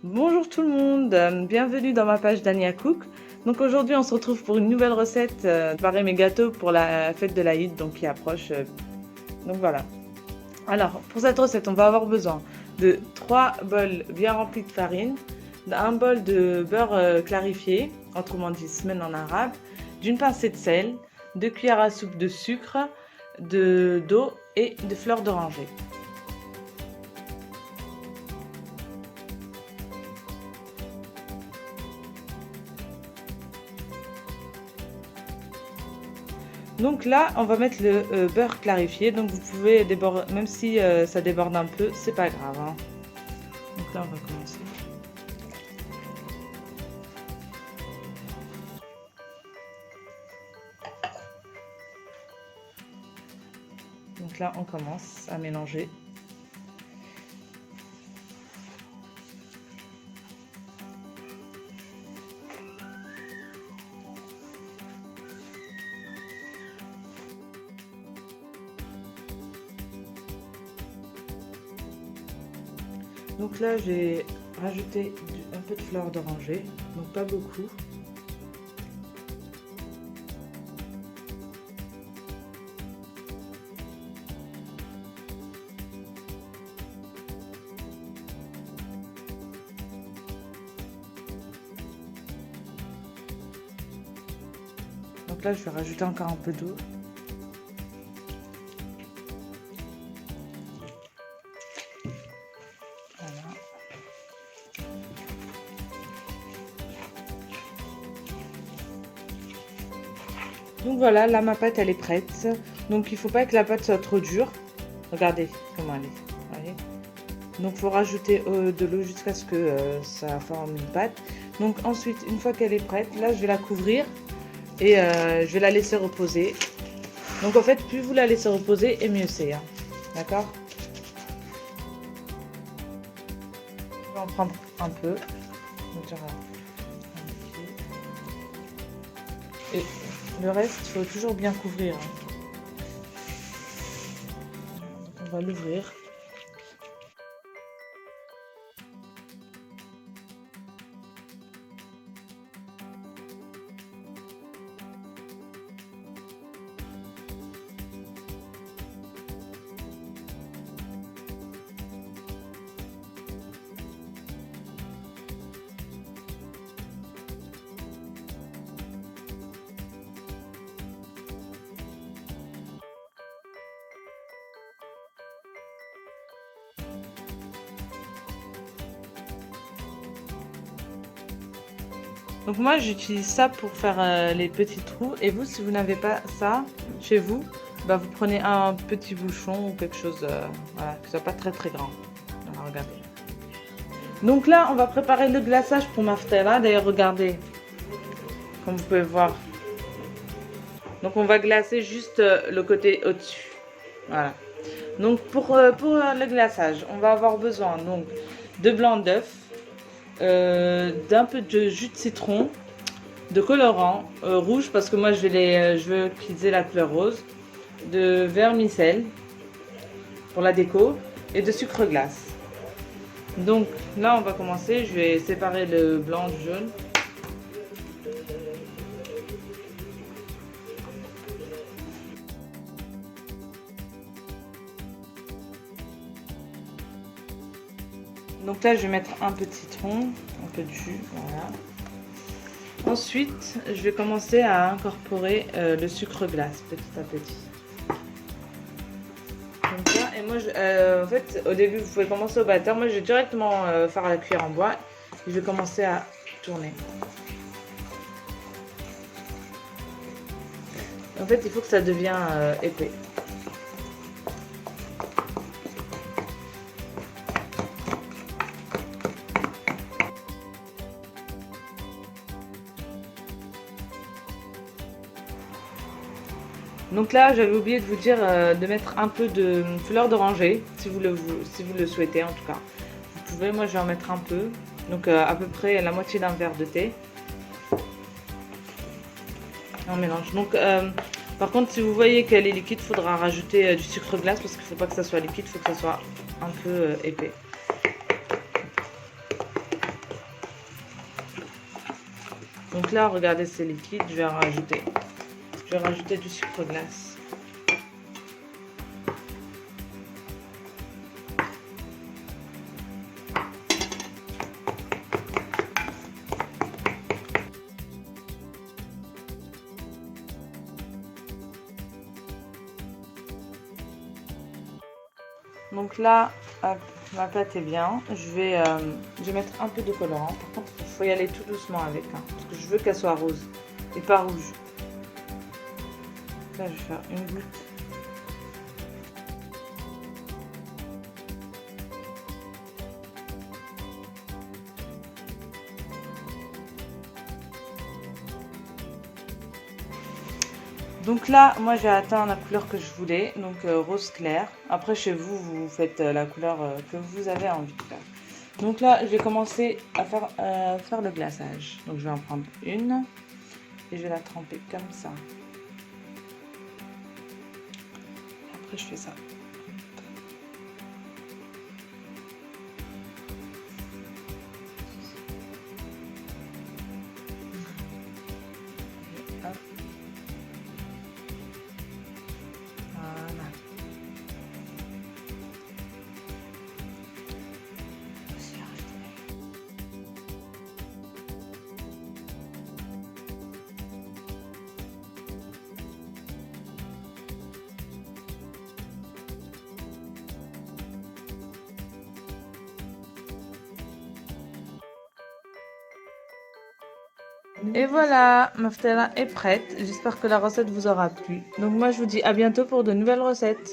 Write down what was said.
Bonjour tout le monde, bienvenue dans ma page Dania Cook. Donc aujourd'hui on se retrouve pour une nouvelle recette, préparer mes gâteaux pour la fête de l'Aïd donc qui approche. Donc voilà. Alors pour cette recette on va avoir besoin de 3 bols bien remplis de farine, d'un bol de beurre clarifié, autrement dit semaine en arabe, d'une pincée de sel, 2 cuillères à soupe de sucre, d'eau et de fleurs d'oranger. Donc là, on va mettre le beurre clarifié. Donc vous pouvez déborder, même si ça déborde un peu, c'est pas grave, hein. Donc là, on va commencer. Donc là, on commence à mélanger. Donc là, j'ai rajouté un peu de fleur d'oranger, donc pas beaucoup. Donc là, je vais rajouter encore un peu d'eau. Donc voilà, là ma pâte elle est prête. Donc il faut pas que la pâte soit trop dure. Regardez comment elle est. Voyez. Donc il faut rajouter de l'eau jusqu'à ce que ça forme une pâte. Donc ensuite, une fois qu'elle est prête, là je vais la couvrir et je vais la laisser reposer. Donc en fait, plus vous la laissez reposer et mieux c'est. Hein. D'accord? Je vais en prendre un peu. Et le reste, il faut toujours bien couvrir. On va l'ouvrir. Donc moi j'utilise ça pour faire les petits trous et vous si vous n'avez pas ça chez vous, bah, vous prenez un petit bouchon ou quelque chose voilà, qui soit pas très grand. Alors, regardez. Donc là on va préparer le glaçage pour ma ftela. D'ailleurs regardez, comme vous pouvez voir. Donc on va glacer juste le côté au-dessus. Voilà. Donc pour le glaçage, on va avoir besoin donc de blanc d'œuf. D'un peu de jus de citron, de colorant rouge parce que moi je veux utiliser la couleur rose, de vermicelle pour la déco et de sucre glace. Donc là on va commencer, je vais séparer le blanc du jaune. Donc là je vais mettre un peu de citron, un peu de jus, voilà. Ensuite je vais commencer à incorporer le sucre glace petit à petit. Comme ça, et moi en fait au début vous pouvez commencer au batteur, moi je vais directement faire la cuillère en bois et je vais commencer à tourner. En fait il faut que ça devienne épais. Donc là, j'avais oublié de vous dire de mettre un peu de fleur d'oranger, si vous le souhaitez en tout cas. Vous pouvez, moi je vais en mettre un peu, donc à peu près la moitié d'un verre de thé. On mélange. Donc par contre, si vous voyez qu'elle est liquide, il faudra rajouter du sucre glace parce qu'il ne faut pas que ça soit liquide, il faut que ça soit un peu épais. Donc là, regardez, c'est liquide, je vais en rajouter. Je vais rajouter du sucre glace. Donc là, hop, ma pâte est bien. Je vais mettre un peu de colorant. Par contre, il faut y aller tout doucement avec, hein, parce que je veux qu'elle soit rose et pas rouge. Là, je vais faire une goutte. Donc là, moi j'ai atteint la couleur que je voulais, donc rose clair. Après chez vous, vous faites la couleur que vous avez envie de faire. Donc là, je vais commencer à faire le glaçage. Donc je vais en prendre une et je vais la tremper comme ça. Après je fais ça. Hop. Voilà. Et voilà, ma ftela est prête. J'espère que la recette vous aura plu. Donc moi je vous dis à bientôt pour de nouvelles recettes.